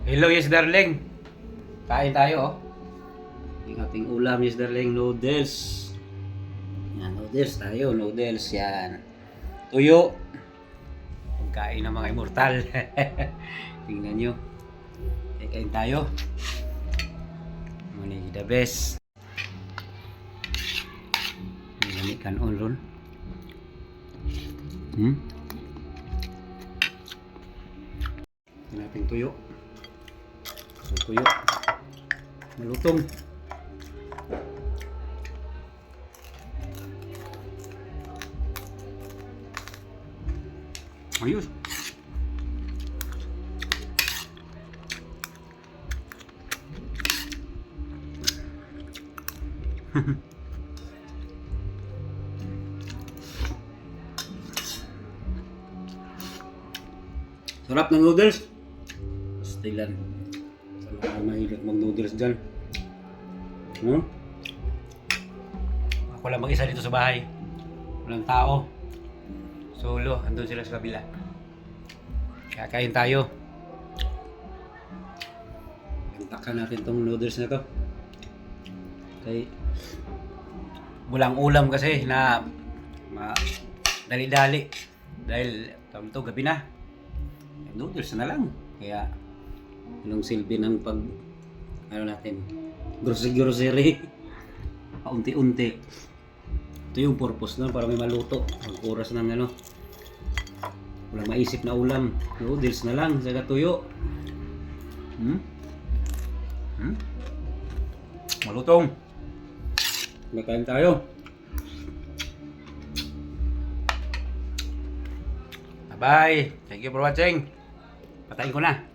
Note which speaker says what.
Speaker 1: Hello, yes darling. Kain tayo, oh. Yung ating ulam, yes darling, noodles. Yan, noodles tayo, noodles yan. Tuyo. Pagkain ng mga immortal. Tingnan nyo. Kain tayo. Muna the best. Lamig kanon ron. Tingnan natin tuyo. Tuyo. Malutong. Ayos. Sarap ng noodles. Pastilan. Sa mga mahilig mag-noodles dyan. Ako lang mag-isa dito sa bahay. Walang tao. Solo. Andun sila sa kabila. Kaya kain tayo. Antakan natin tong noodles na to. Okay. Walang ulam kasi na dali-dali. Dahil tawag to gabi na. Noodles na lang. Kaya anong silbi ng pag natin grocery paunti-unti. Ito yung purpose na para may maluto ang oras ng walang maisip na ulam, noodles na lang saka tuyo. Malutong. Makain tayo. Bye. Thank you for watching. Patayin ko na.